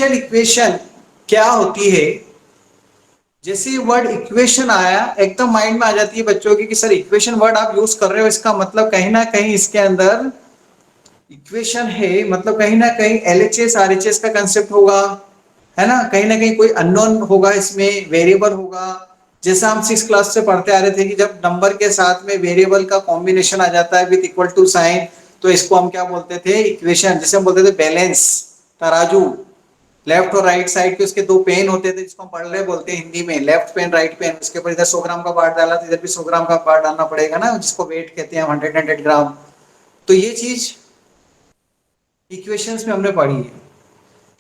Differential equation क्या होती है, जैसे वर्ड इक्वेशन आया एकदम माइंड में आ जाती है बच्चों की कि सर इक्वेशन वर्ड आप यूज कर रहे हो, इसका मतलब कहीं ना कहीं इसके अंदर इक्वेशन है, मतलब कहीं ना कहीं एलएचएस आरएचएस का कंसेप्ट होगा, है ना कहीं कोई अननोन होगा, इसमें वेरिएबल होगा। जैसा हम 6 क्लास से पढ़ते आ रहे थे कि जब नंबर के साथ में वेरिएबल का कॉम्बिनेशन आ जाता है विद इक्वल टू साइन, तो इसको हम क्या बोलते थे, इक्वेशन। जैसे हम बोलते थे बैलेंस, तराजू, लेफ्ट और राइट साइड के उसके दो पेन होते थे जिसको हम पढ़ रहे बोलते हैं हिंदी में, लेफ्ट पेन राइट पेन। उसके ऊपर इधर 100 ग्राम का बार डाला तो इधर भी 100 ग्राम का बार डालना पड़ेगा ना, जिसको वेट कहते हैं 100 ग्राम। तो ये चीज इक्वेशंस में हमने पढ़ी है।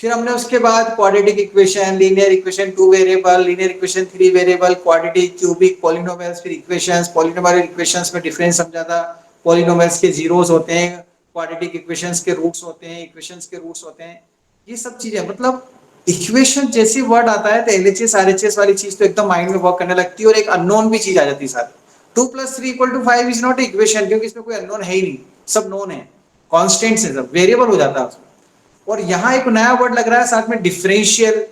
फिर हमने उसके बाद quadratic equation, linear equation 2 variable, linear equation 3 variable, quadratic, cubic, polynomials, फिर इक्वेशंस, पॉलिनोमियल इक्वेशंस में डिफरेंस समझा था। पॉलिनोमियल्स के जीरोस होते हैं, क्वाड्रेटिक इक्वेशंस के रूट्स होते हैं, इक्वेशंस के रूट्स होते हैं, ये सब चीजें। मतलब इक्वेशन जैसी वर्ड आता है तो एलएचएस आरएचएस वाली चीज तो एकदम माइंड में वर्क करने लगती है, और एक अननोन भी चीज आ जाती है साथ। 2+3=5 इज नॉट इक्वेशन, क्योंकि इसमें कोई अननोन है ही नहीं, सब नोन है, कॉन्स्टेंट्स है, सब वेरिएबल हो जाता है उसमें। और यहाँ एक नया वर्ड लग रहा है साथ में, डिफरेंशियल।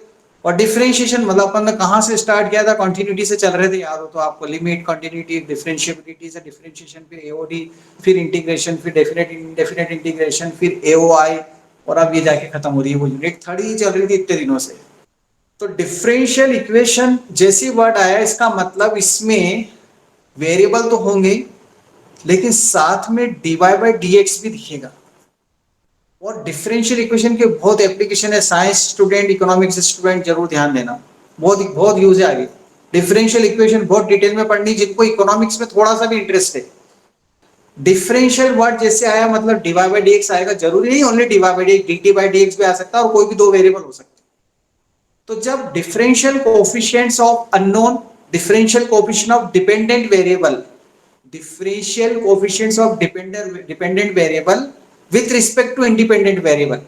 और डिफरेंशिएशन मतलब अपन ने कहाँ से स्टार्ट किया था, कंटिन्यूटी से चल रहे थे, याद हो तो आपको, लिमिट, कंटिन्यूटी, डिफरेंशिएबिलिटी से डिफरेंशिएशन, फिर एओडी, फिर इंटीग्रेशन, फिर डेफिनेट इंडेफिनेट इंटीग्रेशन, फिर एओआई, और अब ये जाके खत्म हो रही है वो यूनिट, थर्ड ही चल रही थी इतने दिनों से। तो डिफरेंशियल इक्वेशन जैसी वर्ड आया, इसका मतलब इसमें वेरिएबल तो होंगे लेकिन साथ में डीवाई बाई डी एक्स भी दिखेगा। और डिफरेंशियल इक्वेशन के बहुत एप्लीकेशन है, साइंस स्टूडेंट, इकोनॉमिक्स स्टूडेंट जरूर ध्यान देना, बहुत बहुत यूज है आगे। डिफरेंशियल इक्वेशन बहुत डिटेल में पढ़नी, जिनको इकोनॉमिक्स में थोड़ा सा भी इंटरेस्ट है। डिफरेंशियल वर्ड जैसे आया मतलब डीवाई बाई डी एक्स आएगा, जरूरी नहीं only d y by d, d by d X भी आ सकता है, और कोई भी दो वेरिएबल हो सकते हैं। तो जब differential coefficients of unknown, differential coefficient of dependent variable, differential coefficients of dependent variable with respect to independent variable,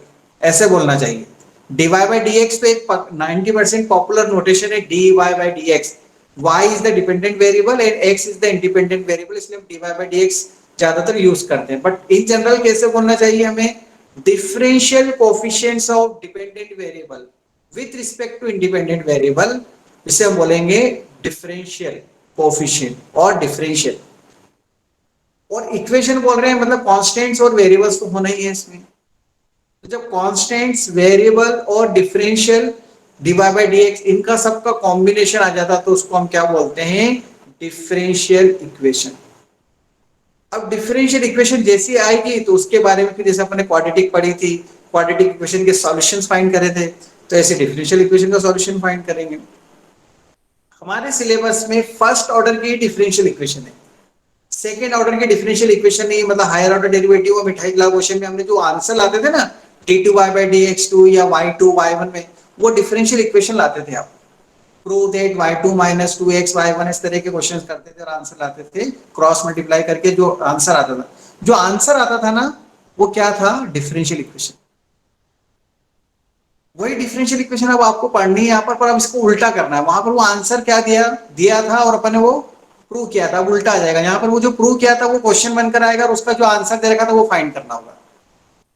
ऐसे बोलना चाहिए। dy by dx तो एक 90% पॉपुलर नोटेशन है, dy by dx, y is the dependent variable and x is the independent variable, इसलिए हम dy by dx ज्यादातर use करते हैं। बट इन जनरल कैसे बोलना चाहिए हमें, differential coefficients of dependent variable with respect to independent variable, इसे हम बोलेंगे डिफरेंशियल कोएफिशिएंट और डिफरेंशियल। और इक्वेशन बोल रहे हैं मतलब कांस्टेंट्स और वेरिएबल्स तो होना ही है इसमें। तो जब कांस्टेंट्स, वेरिएबल और differential, d y by d x, इनका सबका कॉम्बिनेशन आ जाता तो उसको हम क्या बोलते हैं, डिफरेंशियल इक्वेशन। अब डिफरेंशियल इक्वेशन जैसी आएगी तो उसके बारे में फिर जैसे अपने क्वाड्रेटिक पढ़ी थी, क्वाड्रेटिक इक्वेशन के सॉल्यूशंस फाइंड करे थे, तो ऐसे डिफरेंशियल इक्वेशन का सॉल्यूशन फाइंड करेंगे। हमारे सिलेबस में फर्स्ट ऑर्डर की डिफरेंशियल इक्वेशन है, सेकेंड ऑर्डर की डिफरेंशियल इक्वेशन नहीं, मतलब हायर ऑर्डर डेरिवेटिव और मिठाई गुलाब क्वेश्चन में हमने जो आंसर लाते थे ना, d2y/dx2 या y2 y1 में, वो डिफरेंशियल इक्वेशन लाते थे आप। Prove that y2 minus 2x y1, इस तरह के क्वेश्चंस करते थे और आंसर लाते थे, क्रॉस मल्टीप्लाई करके जो आंसर आता था, जो आंसर आता था ना, वो क्या था, डिफरेंशियल इक्वेशन। वही डिफरेंशियल इक्वेशन अब आपको पढ़नी है यहाँ पर अब इसको उल्टा करना है। वहां पर वो आंसर क्या दिया दिया था और अपन ने वो प्रूव किया था, उल्टा आ जाएगा। यहाँ पर वो जो प्रूव किया था वो क्वेश्चन बनकर आएगा और उसका जो आंसर दे रखा था वो फाइंड करना होगा।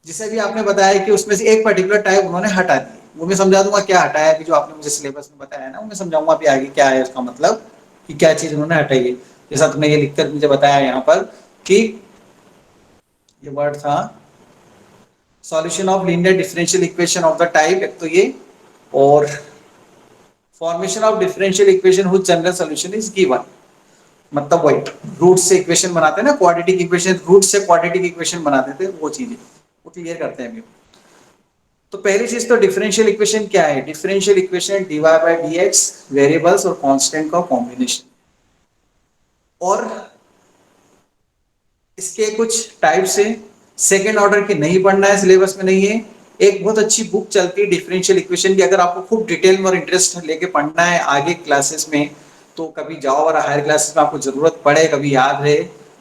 जिसे भी आपने बताया कि उसमें से एक पर्टिकुलर टाइप उन्होंने हटा दी, वो मैं समझा दूंगा क्या हटाया, अभी जो आपने मुझे सिलेबस में बताया ना, वो मैं समझाऊंगा अभी आगे क्या है उसका मतलब, कि क्या चीज उन्होंने हटाई है। जैसा तुमने ये लिखकर मुझे बताया यहाँ पर कि ये वर्ड था solution of linear differential equation of the type, एक तो ये, और formation of differential equation whose general solution is given, मतलब वही रूट से इक्वेशन बनाते हैं ना, क्वाड्रेटिक इक्वेशन, रूट से क्वाड्रेटिक इक्वेशन बनाते थे, वो चीजें वो क्लियर करते हैं अभी। तो पहली चीज तो डिफरेंशियल इक्वेशन क्या है, differential equation dy by d x, variables और कांस्टेंट का कॉम्बिनेशन। और इसके कुछ टाइप्स है, सेकेंड ऑर्डर की नहीं पढ़ना है, सिलेबस में नहीं है। एक बहुत अच्छी बुक चलती है डिफरेंशियल इक्वेशन की, अगर आपको खूब डिटेल में और इंटरेस्ट लेके पढ़ना है आगे क्लासेस में, तो कभी जाओ और हायर क्लासेस में आपको जरूरत पड़े, कभी याद रहे,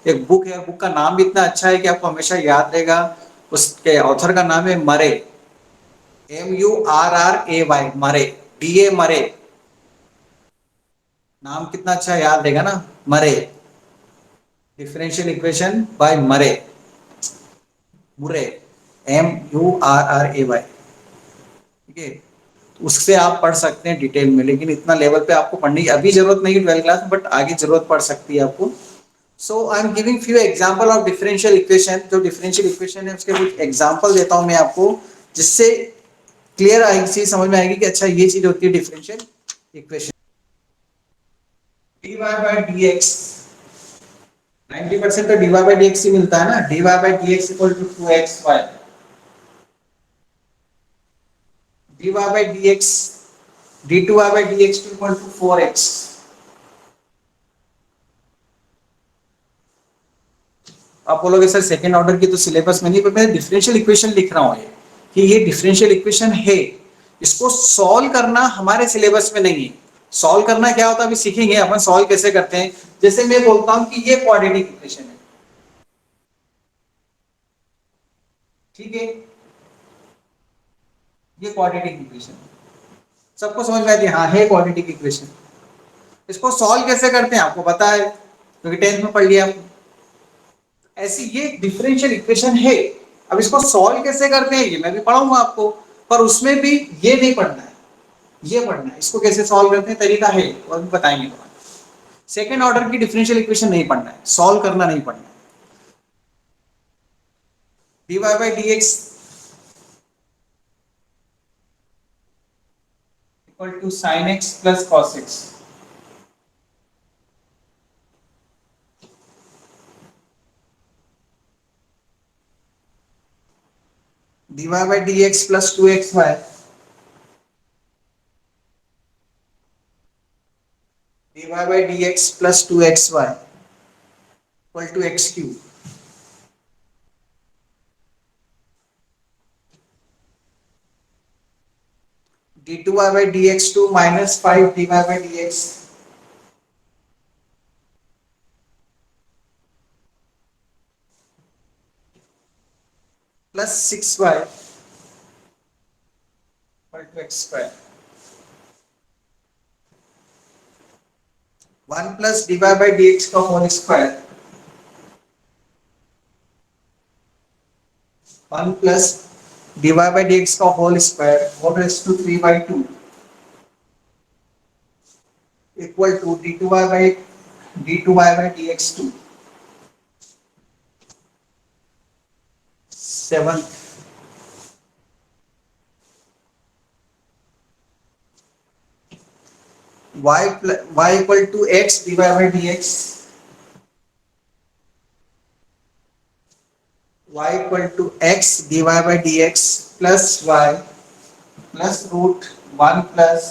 एक बुक है, बुक का नाम भी इतना अच्छा है कि आपको हमेशा याद रहेगा। उसके ऑथर का नाम है मरे, MURRAY, मरे, DA मरे, नाम कितना अच्छा याद रहेगा ना, मरे, डिफरेंशियल इक्वेशन बाय मरे, मुरे, MURRAY, ठीक है। उससे आप पढ़ सकते हैं डिटेल में, लेकिन इतना लेवल पे आपको पढ़ने की अभी जरूरत नहीं है 12th क्लास, बट आगे जरूरत पड़ सकती है आपको। So I am giving few example of differential equation. जो डिफरेंशियल इक्वेशन है उसके कुछ एग्जांपल देता हूं मैं आपको, जिससे क्लियर आएगी, चीज समझ में आएगी कि अच्छा ये चीज होती है differential equation. dy by dx, 90% तो dy by dx ही मिलता है ना, dy by dx equal to 2xy, dy by dx, d2y by dx equal to 4x। आप बोलोगे सर सेकंड ऑर्डर की तो सिलेबस में नहीं, पर मैं डिफरेंशियल इक्वेशन लिख रहा हूं ये, कि ये डिफरेंशियल इक्वेशन है, इसको सॉल्व करना हमारे सिलेबस में नहीं है। सॉल्व करना क्या होता है अभी सीखेंगे अपन, सॉल्व कैसे करते हैं। जैसे मैं बोलता हूं कि ये क्वाड्रेटिक इक्वेशन है, ठीक है, ये क्वाड्रेटिक इक्वेशन सबको समझ में आती है, हाँ है क्वाड्रेटिक इक्वेशन। इसको सॉल्व कैसे करते हैं आपको पता है, क्योंकि 10th में पढ़ लिया आपने। ऐसी ये डिफरेंशियल इक्वेशन है, अब इसको सॉल्व कैसे करते हैं ये मैं भी पढ़ाऊंगा आपको, पर उसमें भी ये नहीं पढ़ना है, ये पढ़ना है इसको कैसे सॉल्व करते हैं, तरीका है और भी बताएंगे। सेकेंड ऑर्डर की डिफरेंशियल इक्वेशन नहीं पढ़ना है, सॉल्व करना नहीं पढ़ना है। dy by dx equal to sin x plus cos x, dy by dx plus 2xy, dy by dx plus 2xy equal to x cube, d2y by dx2 minus 5 dy by dx plus 6y equal to x square, 1 plus dy by dx का whole square, 1 plus dy by dx का whole square whole raise to 3 by 2 equal to d2y by dx2 7 y equal to x dy by dx, y equal to x dy by dx plus y plus root 1 plus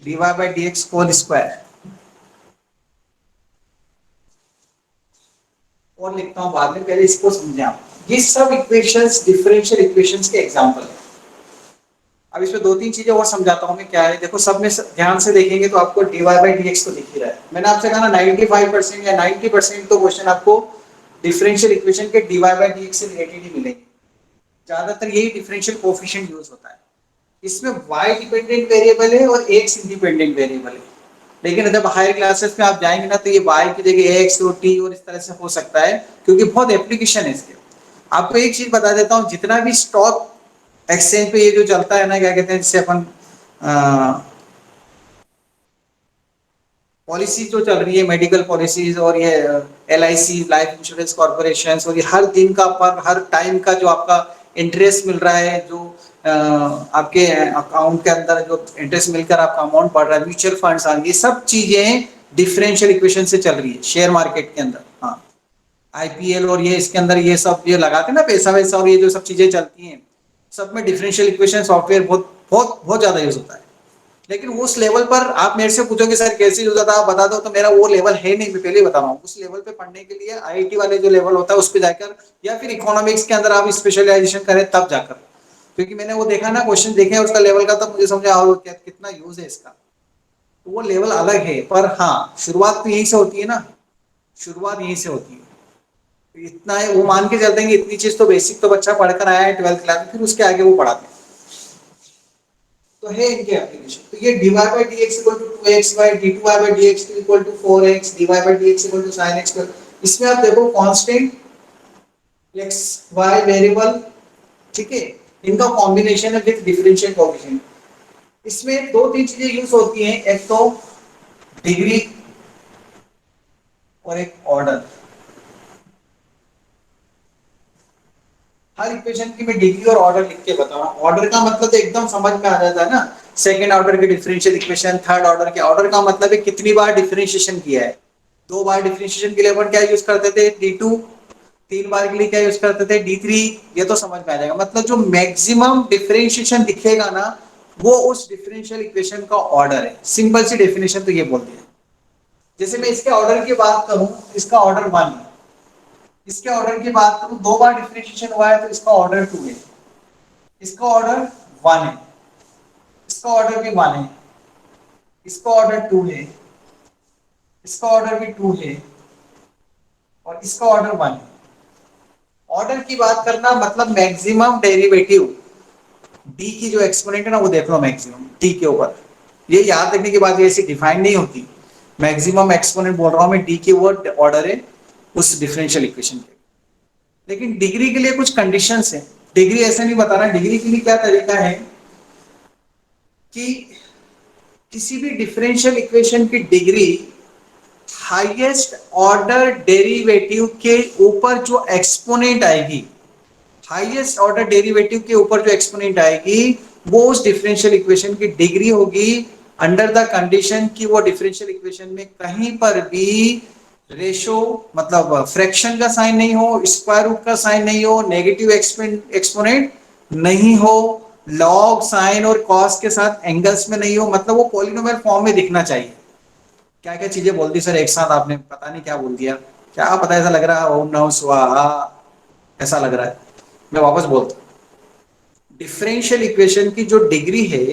dy by dx whole square. और लिखता हूं बाद में, पहले इसको समझें आप। ये सब इक्वेशंस डिफरेंशियल इक्वेशंस के एग्जांपल है। अब इसमें दो तीन चीजें और समझाता हूं मैं क्या है। देखो सब में ध्यान से देखेंगे तो आपको dy by dx तो दिख ही रहा है। मैंने आपसे कहा ना 95% या 90% तो क्वेश्चन आपको डिफरेंशियल इक्वेशन के dy by dx से रिलेटेड ही मिलेंगे। ज्यादातर यही डिफरेंशियल कोएफिशिएंट यूज होता है। इसमें y डिपेंडेंट वेरिएबल है और x इंडिपेंडेंट वेरिएबल है। लेकिन जब हायर क्लासेस में आप जाएंगे ना तो ये y की जगह x और t और इस तरह से हो सकता है, क्योंकि बहुत एप्लीकेशन है इसके। आपको एक चीज बता देता हूँ, जितना भी स्टॉक एक्सचेंज पे ये जो चलता है ना, क्या कहते हैं जिससे अपन पॉलिसी जो चल रही है, मेडिकल पॉलिसीज और ये LIC लाइफ इंश्योरेंस कॉर्पोरेशन, और ये हर दिन का पर हर टाइम का जो आपका इंटरेस्ट मिल रहा है, जो आपके अकाउंट के अंदर जो इंटरेस्ट मिलकर आपका अमाउंट बढ़ रहा है, म्यूचुअल फंड्स, ये सब चीजें डिफरेंशियल इक्वेशन से चल रही है शेयर मार्केट के अंदर। हाँ, IPL और ये इसके अंदर ये सब ये लगाते हैं ना पैसा वैसा, और ये जो सब चीजें चलती हैं सब में डिफरेंशियल इक्वेशन सॉफ्टवेयर बहुत बहुत बहुत ज्यादा यूज होता है। लेकिन उस लेवल पर आप मेरे से पूछोगे सर कैसे यूज होता है, आप बता दो, तो मेरा वो लेवल है नहीं, मैं पहले ही बता रहा हूँ। उस लेवल पे पढ़ने के लिए IIT वाले जो लेवल होता है उस पे जाकर, या फिर इकोनॉमिक्स के अंदर आप स्पेशलाइजेशन करें तब जाकर, क्योंकि मैंने वो देखा ना क्वेश्चन देखे हैं उसका लेवल का, तब मुझे समझा कितना यूज है इसका। तो वो लेवल अलग है, पर हाँ शुरुआत तो यहीं से होती है ना, शुरुआत यहीं से होती है। तो इतना है, वो मान के चलते हैं कि इतनी चीज तो बेसिक तो बच्चा पढ़कर आया है 12th क्लास में, फिर उसके आगे वो पढ़ाते हैं। तो है इनके एप्लीकेशन। तो ये dy by dx equal to 2xy, d2y by dx equal to 4x, dy by dx equal to sin x। इसमें आप देखो कांस्टेंट x y वेरिएबल ठीक है, इनका कॉम्बिनेशन है विद डिफरेंशियल कोएफिशिएंट। इसमें दो तीन चीजें यूज होती हैं, एक तो डिग्री और एक ऑर्डर। हर इक्वेशन की मैं डिग्री और ऑर्डर लिख के बताऊं। ऑर्डर का मतलब तो एकदम समझ में आ जाता है ना, सेकंड ऑर्डर के डिफरेंशियल इक्वेशन, थर्ड ऑर्डर के। ऑर्डर का मतलब है कितनी बार डिफरेंशिएशन किया है। दो बार डिफरेंशिएशन के लिए अपन क्या यूज करते थे, D2। तीन बार के लिए क्या यूज करते थे, D3। ये तो समझ में आ जाएगा। मतलब जो मैक्सिमम डिफरेंशिएशन दिखेगा ना, वो उस डिफरेंशियल इक्वेशन का ऑर्डर है। सिंपल सी डेफिनेशन तो ये बोलते हैं। जैसे मैं इसके ऑर्डर की बात करूं, इसका ऑर्डर 1 है। इसके ऑर्डर की बात करूं, दो बार डिफरेंशिएशन हुआ है तो इसका ऑर्डर 2 है। इसका ऑर्डर 1 है, इसका ऑर्डर भी 1 है, इसका ऑर्डर 2 है, इसका ऑर्डर भी 2 है, और इसका ऑर्डर 1 है। ऑर्डर की बात करना मतलब मैक्सिमम डेरिवेटिव डी की जो एक्सपोनेंट है ना, वो देख लो मैक्सिमम टी के ऊपर। ये याद रखने की बात, ये ऐसी डिफाइन नहीं होती। मैक्सिमम एक्सपोनेंट बोल रहा हूं मैं, डी के वो ऑर्डर है उस डिफरेंशियल इक्वेशन के। लेकिन डिग्री के लिए कुछ कंडीशंस है। डिग्री ऐसे नहीं बताना। डिग्री के लिए क्या तरीका है कि किसी भी डिफरेंशियल इक्वेशन की डिग्री हाईएस्ट ऑर्डर डेरिवेटिव के ऊपर जो एक्सपोनेंट आएगी, हाईएस्ट ऑर्डर डेरिवेटिव के ऊपर जो एक्सपोनेंट आएगी, वो उस डिफरेंशियल इक्वेशन की डिग्री होगी, अंडर द कंडीशन कि वो डिफरेंशियल इक्वेशन में कहीं पर भी रेशो मतलब फ्रैक्शन का साइन नहीं हो, स्क्वायर रूट का साइन नहीं हो, नेगेटिव एक्सपोनेंट नहीं हो, लॉग साइन और कॉस के साथ एंगल्स में नहीं हो। मतलब वो पॉलिनोमियल फॉर्म में दिखना चाहिए। क्या क्या चीजें बोल दी सर एक साथ आपने, पता नहीं क्या बोल दिया। क्या पता, ऐसा लग रहा है ओम नमः स्वाहा, ऐसा लग रहा है। मैं वापस बोलता हूं, डिफरेंशियल इक्वेशन की जो डिग्री है,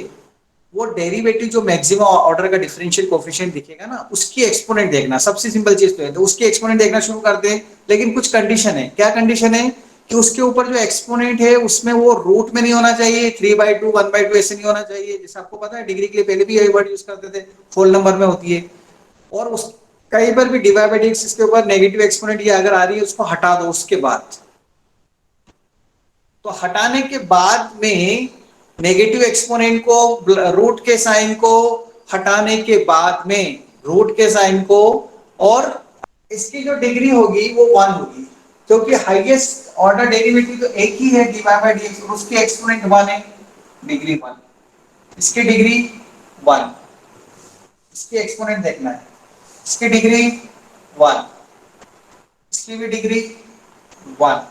वो डेरिवेटिव जो मैक्सिमम ऑर्डर का डिफरेंशियल कोफिशिएंट दिखेगा ना, उसकी एक्सपोनेंट देखना। सबसे सिंपल चीज तो है, तो उसकी एक्सपोनेंट देखना शुरू करते हैं। लेकिन कुछ कंडीशन है। क्या कंडीशन है कि उसके ऊपर जो एक्सपोनेंट है उसमें वो रूट में नहीं होना चाहिए, 3/2 1/2 ऐसे नहीं होना चाहिए। जैसे आपको पता है डिग्री के लिए पहले भी यही वर्ड यूज करते थे, होल नंबर में होती है। और उस कहीं पर भी डिवाइड बाय dx इसके ऊपर नेगेटिव एक्सपोनेंट ये अगर आ रही है, उसको हटा दो उसके बाद। तो हटाने के बाद में नेगेटिव एक्सपोनेंट को, रूट के साइन को हटाने के बाद में, रूट के साइन को, और इसकी जो डिग्री होगी वो 1 होगी। क्योंकि हाईएस्ट ऑर्डर डेरिवेटिव तो एक ही है, dy by dx, और उसकी एक्सपोनेंट 1 है, डिग्री 1। इसकी डिग्री 1, इसकी एक्सपोनेंट देखना है, इसकी डिग्री 1, इसकी भी डिग्री 1,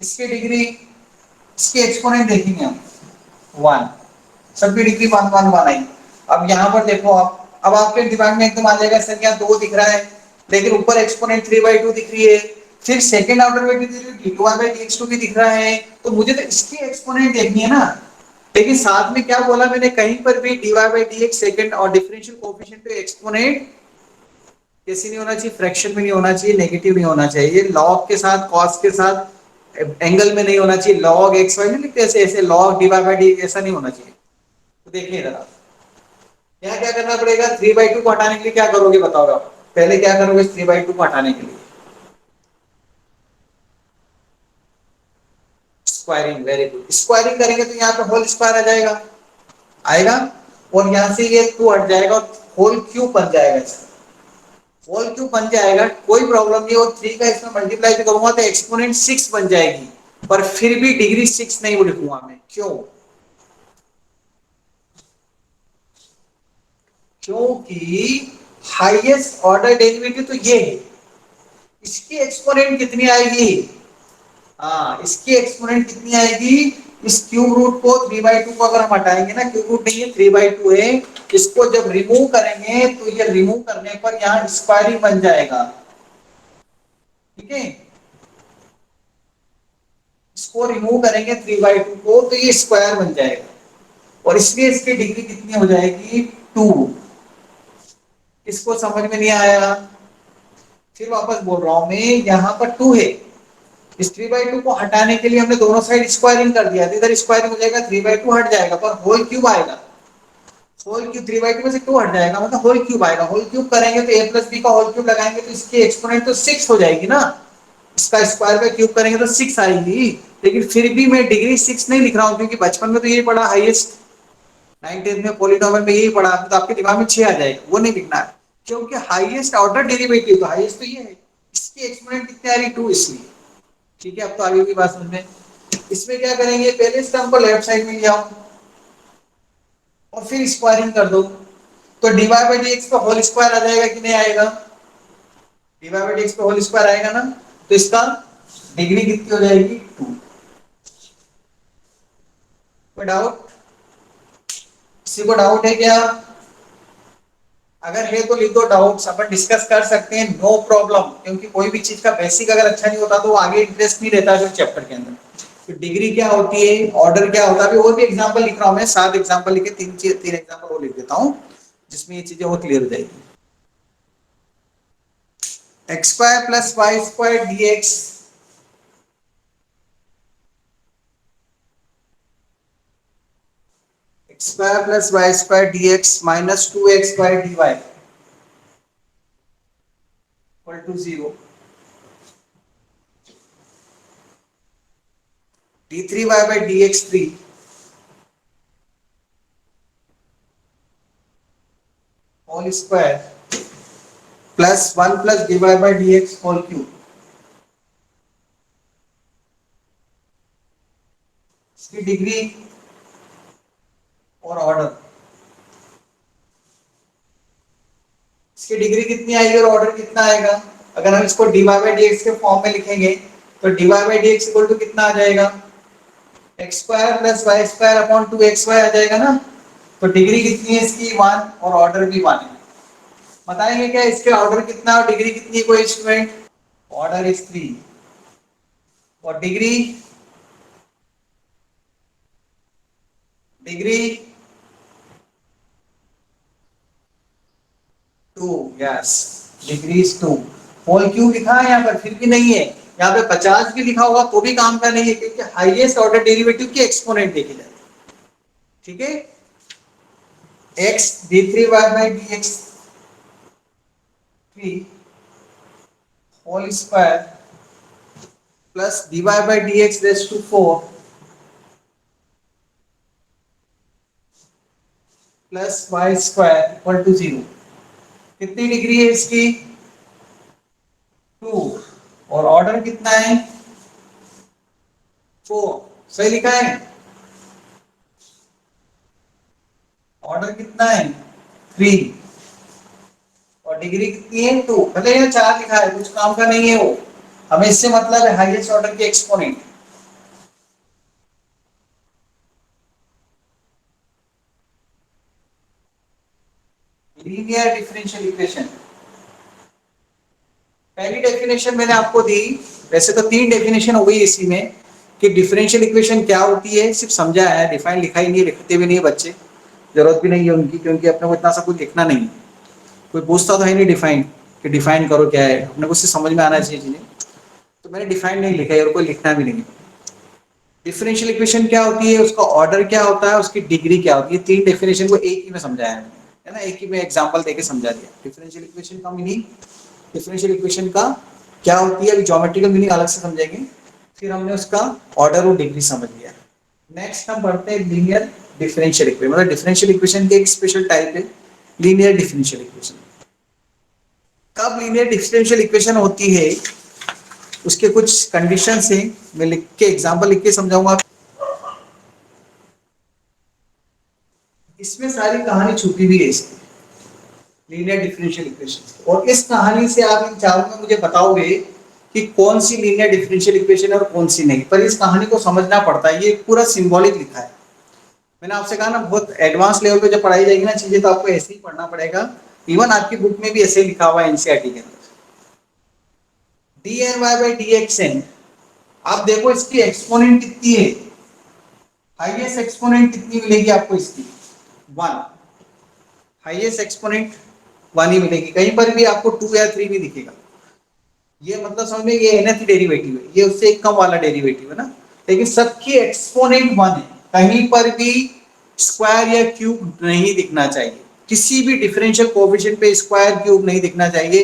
इसकी डिग्री, इसके एक्सपोनेंट देखेंगे हम 1, सबकी डिग्री 1 1 1 आई। अब यहां पर देखो आप, अब आपके दिमाग में एकदम आ जाएगा सर यहाँ 2 दिख रहा है, लेकिन ऊपर एक्सपोनेंट 3/2 दिख रही है, फिर सेकंड ऑर्डर में भी d2/dx2 भी दिख रहा है, तो मुझे तो इसकी एक्सपोनेंट देखनी है ना। लेकिन साथ में क्या बोला मैंने, कहीं पर भी dy/dx सेकंड और डिफरेंशियल कोएफिशिएंट पे एक्सपोनेंट कैसे नहीं होना चाहिए, फ्रैक्शन में नहीं होना चाहिए, नेगेटिव नहीं होना चाहिए, लॉग के साथ कॉस के साथ एंगल में नहीं होना चाहिए। लॉग एक्स वाई नहीं लिखते ऐसे, ऐसे लॉग डिवाइड बाय डी ऐसा नहीं होना चाहिए। तो देखिए जरा, यहाँ क्या करना पड़ेगा, 3/2 को हटाने के लिए क्या करोगे बताओ आप। पहले क्या करोगे 3/2 को हटाने के लिए, स्क्वायरिंग। वेरी गुड, स्क्वायरिंग करेंगे तो यहाँ पे होल स्क्वायर आ जाएगा, आएगा, और यहाँ से ये 2 हट जाएगा और होल क्यूब बन जाएगा इसका। होल क्यूब बन जाएगा, कोई प्रॉब्लम नहीं। और 3 का इसमें मल्टीप्लाई भी करूंगा तो एक्सपोनेंट 6 बन जाएगी, पर फिर भी डिग्री 6 नहीं लिखूंगा मैं। क्यों? क्योंकि हाईएस्ट ऑर्डर डेरिवेटिव तो ये है, इसकी एक्सपोनेंट कितनी आएगी, हाँ इसकी एक्सपोनेंट कितनी आएगी, इस क्यूब रूट को 3/2 को अगर हम हटाएंगे ना, क्यूब रूट नहीं है 3/2 है, इसको जब रिमूव करेंगे तो ये रिमूव करने पर यहाँ स्क्वायरिंग बन जाएगा। ठीक है, इसको रिमूव करेंगे 3/2 को तो ये स्क्वायर बन जाएगा, और इसलिए इसकी डिग्री कितनी हो जाएगी, 2। इसको समझ में नहीं आया, फिर वापस बोल रहा हूं मैं, यहाँ पर 2 है, इस 3/2 को हटाने के लिए हमने दोनों साइड स्क्वायरिंग कर दिया, तो इधर स्क्वायरिंग हो जाएगा, 3/2 हट जाएगा, पर होल क्यूब आएगा। होल क्यूब 3/2 में से 2 हट जाएगा, मतलब होल क्यूब आएगा। होल क्यूब करेंगे तो a प्लस बी का होल क्यूब लगाएंगे तो इसकी एक्सपोनेंट तो 6 हो जाएगी ना, इसका स्क्वायर का क्यूब करेंगे तो 6 आएगी, लेकिन फिर भी मैं डिग्री 6 नहीं लिख रहा हूँ, क्योंकि बचपन में तो यही पढ़ा हाईएस्ट, 9th में पॉलिनोमियल में यही पढ़ा, तो आपके दिमाग में 6 आ जाएगा, वो नहीं लिखना है, क्योंकि हाईएस्ट ऑर्डर डेरिवेटिव तो हाईएस्ट तो ये है, इसकी एक्सपोनेंट कितनी आ रही 2 इसलिए। ठीक है, अब तो आगे की बात समझ में। इसमें क्या करेंगे, पहले इस टर्म को लेफ्ट साइड में ले आओ और फिर स्क्वायरिंग कर दो, तो dy बाई dx का होल स्क्वायर आ जाएगा कि नहीं आएगा, dy बाई dx का होल स्क्वायर आएगा ना, तो इसका डिग्री कितनी हो जाएगी 2। कोई डाउट, किसी को डाउट है क्या? अगर है तो लिख दो डाउट्स, अपन डिस्कस कर सकते हैं, नो प्रॉब्लम, क्योंकि कोई भी चीज का बेसिक अगर अच्छा नहीं होता तो आगे इंटरेस्ट नहीं रहता है चैप्टर के अंदर। तो डिग्री क्या होती है, ऑर्डर क्या होता है, अभी और भी एग्जांपल लिख रहा हूं मैं, 7 एग्जांपल लिखे, तीन एग्जांपल और लिख देता हूं जिसमें ये चीजें और क्लियर हो जाएगी। X square plus y square dx x square plus y square dx minus 2x square dy equal to 0। d3y by dx3 whole square plus 1 plus dy by dx whole cube. इसकी degree और order, इसकी degree कितनी आएगी और order कितना आएगा? अगर हम इसको dy by dx के फॉर्म में लिखेंगे तो dy by dx equal to कितना आ जाएगा, x square plus y square upon 2xy आ जाएगा ना। तो डिग्री कितनी है इसकी 1 और ऑर्डर भी 1 है। बताएंगे क्या इसके ऑर्डर कितना और डिग्री कितनी है कोई स्टूडेंट? ऑर्डर इज 3 और degree degree 2। Yes, degree is 2। Whole cube लिखा है यहाँ पर, फिर भी नहीं है, यहाँ पे 50 भी लिखा होगा तो भी काम का नहीं है, क्योंकि हाईएस्ट ऑर्डर डेरिवेटिव की एक्सपोनेंट देखी जाए। ठीक है, x d3y by dx3 whole square plus dy by dx raise to 4 plus y square equal to 0। कितनी डिग्री है इसकी 2 और ऑर्डर कितना है 4। सही लिखा है, ऑर्डर कितना है 3 और डिग्री कितनी है 2। भले यहाँ 4 लिखा है, कुछ काम का नहीं है वो, हमें इससे मतलब है हाईएस्ट ऑर्डर की एक्सपोनेंट। लीनियर डिफरेंशियल इक्वेशन, पहली डेफिनेशन मैंने आपको दी, वैसे तो 3 डेफिनेशन हो गई इसी में, कि डिफरेंशियल इक्वेशन क्या होती है सिर्फ समझाया है, डिफाइन लिखा ही नहीं, लिखते भी नहीं है बच्चे, जरूरत भी नहीं है उनकी, क्योंकि अपने को इतना सा कुछ लिखना नहीं है, कोई पूछता तो है नहीं डिफाइन कि डिफाइन करो क्या है, अपने को सिर्फ समझ में आना चाहिए चीजें, तो मैंने डिफाइन नहीं लिखा है और कोई लिखना भी नहीं है। डिफरेंशियल इक्वेशन क्या होती है, उसका ऑर्डर क्या होता है, उसकी डिग्री क्या होती है, 3 डेफिनेशन को एक ही में समझाया है ना, एक ही में एग्जांपल देके समझा दिया। डिफरेंशियल इक्वेशन का मीनिंग, डिफरेंशियल इक्वेशन का क्या होती है, अभी ज्योमेट्रिकल मीनिंग अलग से समझेंगे, फिर हमने उसका ऑर्डर और डिग्री समझ लिया। नेक्स्ट हम पढ़ते हैं लीनियर डिफरेंशियल इक्वेशन, मतलब डिफरेंशियल इक्वेशन के एक स्पेशल टाइप है लीनियर डिफरेंशियल इक्वेशन। कब लीनियर डिफरेंशियल इक्वेशन होती है, उसके कुछ कंडीशंस हैं, मैं लिख के एग्जांपल लिख के समझाऊंगा। इसमें सारी कहानी छुपी हुई है इसकी, लीनियर डिफरेंशियल इक्वेशन, और इस कहानी से आप इन चारों में मुझे बताओगे कि कौन सी लीनियर डिफरेंशियल इक्वेशन है और कौन सी नहीं, पर इस कहानी को समझना पड़ता है, ये पूरा सिंबॉलिक लिखा है। मैंने आपसे कहा ना, बहुत एडवांस लेवल पे जब पढ़ाई जाएगी ना चीजें, तो आपको ऐसे ही पढ़ना पड़ेगा, इवन आपकी बुक में भी ऐसे ही लिखा हुआ है एनसीईआरटी के अंदर। D n y by d x n, आप देखो इसकी एक्सपोनेंट कितनी है, हाईएस्ट एक्सपोनेंट कितनी मिलेगी आपको इसकी 1, हाईएस्ट एक्सपोनेंट 1 ही मिलेगी, कहीं पर भी आपको 2 या 3 नहीं दिखेगा। ये मतलब समझ में, ये nth डेरिवेटिव है, ये उससे एक कम वाला डेरिवेटिव है ना, लेकिन सबकी एक्सपोनेंट 1 है, कहीं पर भी स्क्वायर या क्यूब नहीं दिखना चाहिए, किसी भी डिफरेंशियल कोएफिशिएंट पे स्क्वायर क्यूब नहीं दिखना चाहिए,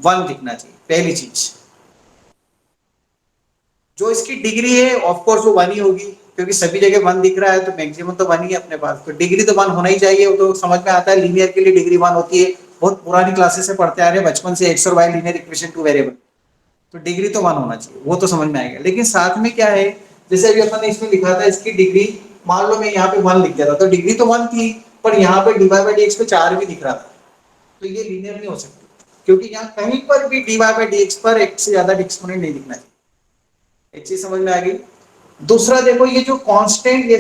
1 दिखना चाहिए, पहली चीज। जो इसकी डिग्री है ऑफ कोर्स वो वन ही होगी, क्योंकि सभी जगह वन दिख रहा है तो मैक्सिमम तो वन ही है अपने पास, तो डिग्री तो वन होना ही चाहिए। वो तो समझ में आता है, लीनियर के लिए डिग्री वन होती है, बहुत पुरानी क्लासेस से पढ़ते आ रहे हैं बचपन से, एक्स और y linear equation two variable, तो डिग्री तो वन होना चाहिए, वो तो समझ में आएगा। लेकिन साथ में क्या है, जैसे अभी अपन ने इसमें लिखा था इसकी डिग्री, मान लो मैं यहाँ पे वन लिख दिया था तो डिग्री तो वन थी, पर यहाँ पे d y by d x पे चार भी दिख रहा था, तो ये लीनियर नहीं हो सकती, क्योंकि यहाँ कहीं पर भी d y by d x पर एक से ज्यादा एक्सपोनेंट नहीं दिखना चाहिए। एक चीज समझ में आ गई। दूसरा देखो, ये जो कांस्टेंट ये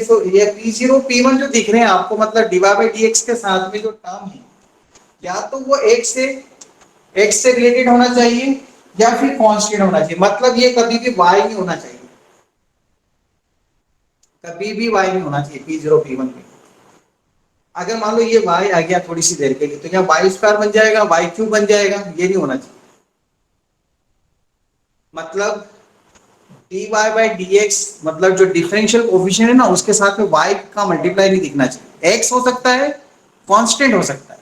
p0 p1 जो दिख रहे हैं आपको, मतलब d y by d x के साथ में जो टर्म है, या तो वो x से रिलेटेड होना चाहिए या फिर कांस्टेंट होना चाहिए, मतलब ये कभी भी y नहीं होना चाहिए, कभी भी y नहीं होना चाहिए p0 p1 में। अगर मान लो ये y आ गया थोड़ी सी देर के लिए, तो क्या वाई स्क्वायर बन जाएगा, वाई क्यूब बन जाएगा, ये नहीं होना चाहिए। मतलब dy बाई dx, मतलब जो डिफरेंशियल कोफिशिएंट है ना, उसके साथ में y का मल्टीप्लाई नहीं दिखना चाहिए। x हो सकता है, कांस्टेंट हो सकता है,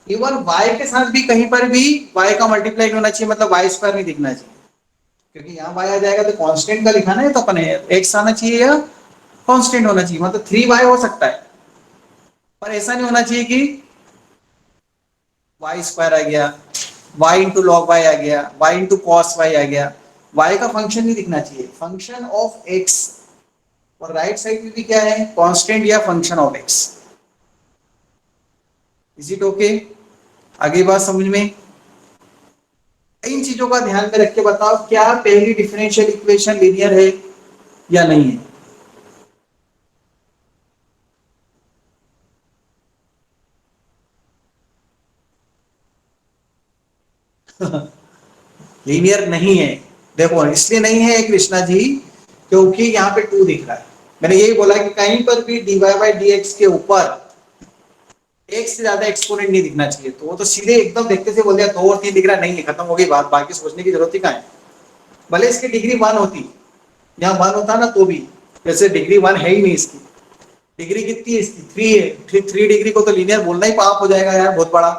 इवन y के साथ भी कहीं पर भी y का मल्टीप्लाई नहीं होना चाहिए, मतलब y स्क्वायर नहीं दिखना चाहिए, क्योंकि यहाँ y आ जाएगा तो कांस्टेंट का लिखा ना है, तो अपन x आना चाहिए या कांस्टेंट होना चाहिए, मतलब 3y हो सकता है, पर ऐसा नहीं होना चाहिए कि वाई स्क्वायर आ गया, वाई इंटू लॉग वाई आ गया, वाई इंटू कॉस वाई आ गया, वाई का फंक्शन नहीं दिखना चाहिए, फंक्शन ऑफ एक्स, और राइट साइड में भी क्या है, कांस्टेंट या function of x. Is it okay? आगे बात समझ में? इन चीजों का ध्यान में रख के बताओ, क्या पहली डिफरेंशियल इक्वेशन लीनियर है या नहीं है? लीनियर नहीं है। देखो इसलिए नहीं है कृष्णा जी, क्योंकि यहाँ पे टू दिख रहा है। मैंने यही बोला कि कहीं पर भी d y by d x के ऊपर एक से ज्यादा एक्सपोनेंट नहीं दिखना चाहिए, तो वो तो सीधे एकदम देखते से बोल दिया दो और तीन दिख रहा नहीं है, खत्म हो गई बात, बाकी सोचने की जरूरत ही कहाँ है। भले इसकी डिग्री वन होती, यहाँ वन होता ना तो भी, जैसे डिग्री वन है ही नहीं इसकी, डिग्री कितनी है इसकी, थ्री है, थ्री डिग्री को तो लीनियर बोलना ही पाप हो जाएगा यार, बहुत बड़ा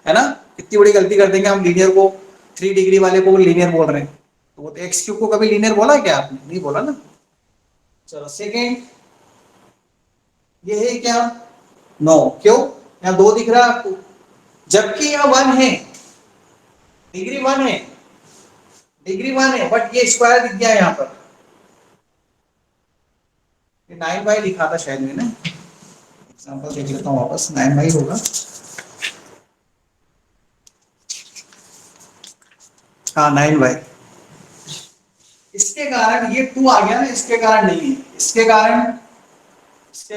है ना, कितनी बड़ी गलती कर देंगे हम लीनियर को, थ्री डिग्री वाले को लीनियर बोल रहे हैं, तो वो तो एक्स क्यूब को कभी लीनियर बोला है क्या आपने? नहीं बोला ना। चलो सेकेंड, ये है क्या, नो, क्यों, यहाँ दो दिख रहा है आपको, जबकि यहाँ वन है, डिग्री वन है, डिग्री वन है, बट ये स्क्वायर दिख गया यहाँ पर, ये 9y लिखा था शायद मैंने, एग्जांपल देख लेता हूँ वापस, 9y होगा, हाँ 9y, इसके कारण ये 2 आ गया ना, इसके कारण नहीं है, इसके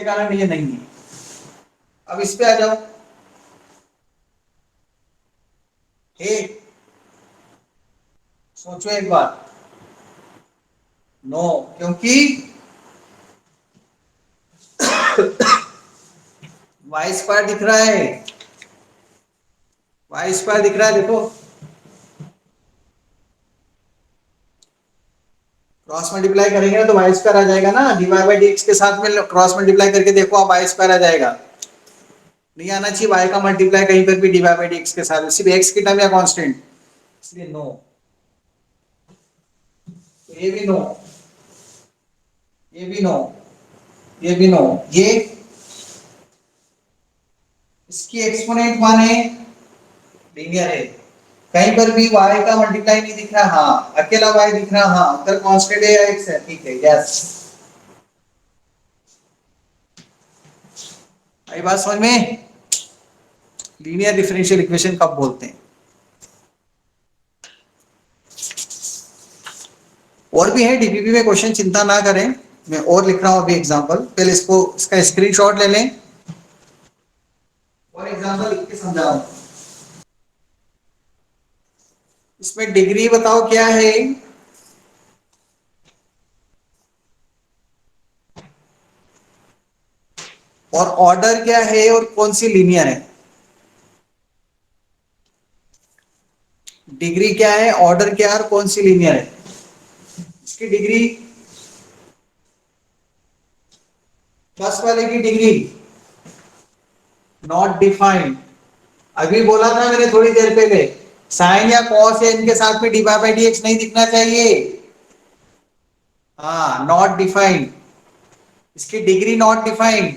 कारण ये नहीं है। अब इस पे आ जाओ, 8, सोचो एक बार, नो, क्योंकि वाई स्क्वायर दिख रहा है, वाई स्क्वायर दिख रहा है, देखो क्रॉस मल्टीप्लाई करेंगे ना तो वाई स्क्वायर आ जाएगा ना, d y by d x के साथ में क्रॉस मल्टीप्लाई करके देखो आप, वाई स्क्वायर आ जाएगा, नहीं आना चाहिए वाई का मल्टीप्लाई कहीं पर भी d y by d x के साथ, सिर्फ एक्स की टर्म या कांस्टेंट, इसलिए नो, तो ये भी नो, ये भी नो, ये भी नो, ये इसकी एक्सपोनेंट वन है, लीनियर है, कहीं पर भी y का मल्टीप्लाई नहीं दिख रहा, हाँ अकेला y दिख रहा, हाँ उत्तर कांस्टेंट है या x है, ठीक है, यस। आई बात समझ में? लीनियर डिफरेंशियल इक्वेशन कब बोलते हैं? और भी है डीपीपी में क्वेश्चन, चिंता ना करें, मैं और लिख रहा हूं अभी एग्जांपल, पहले इसका स्क्रीनशॉट ले लें और एग्जांपल लिख के समझाओ। इसमें डिग्री बताओ क्या है, और ऑर्डर क्या है, और कौन सी लीनियर है। डिग्री क्या है, ऑर्डर क्या है, और कौन सी लीनियर है। इसकी डिग्री, फर्स्ट वाले की डिग्री नॉट डिफाइंड, अभी बोला था मैंने थोड़ी देर पहले, साइन या कॉस या इनके साथ में d y by d x नहीं दिखना चाहिए, हाँ, नॉट डिफाइंड, इसकी डिग्री नॉट डिफाइंड।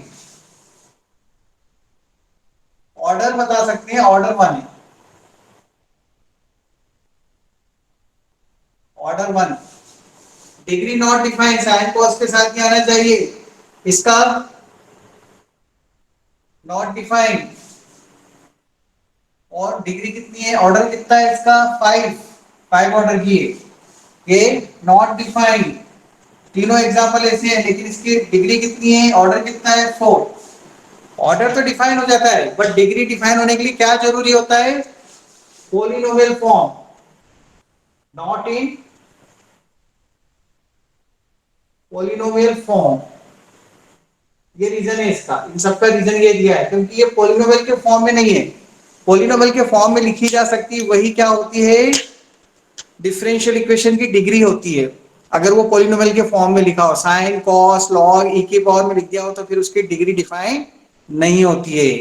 ऑर्डर बता सकते हैं, order one, order one, degree not defined, sine cos के साथ क्या आना चाहिए इसका, नॉट डिफाइंड। और डिग्री कितनी है, ऑर्डर कितना है इसका, फाइव, फाइव ऑर्डर की है, ये नॉट डिफाइंड। तीनों एग्जांपल ऐसे हैं, लेकिन इसकी डिग्री कितनी है, ऑर्डर कितना है, फोर। ऑर्डर तो डिफाइन हो जाता है, बट डिग्री डिफाइन होने के लिए क्या जरूरी होता है, polynomial form, not in polynomial form. ये रीजन है इसका, इन सबका रीजन ये दिया है क्योंकि ये पोलिनोमियल के फॉर्म में नहीं है। पोलिनोमियल के फॉर्म में लिखी जा सकती वही क्या होती है, डिफरेंशियल इक्वेशन की डिग्री होती है। अगर वो पोलिनोमियल के फॉर्म में लिखा हो, साइन कॉस लॉग ई की पावर में लिख दिया हो, तो फिर उसकी डिग्री डिफाइन नहीं होती है।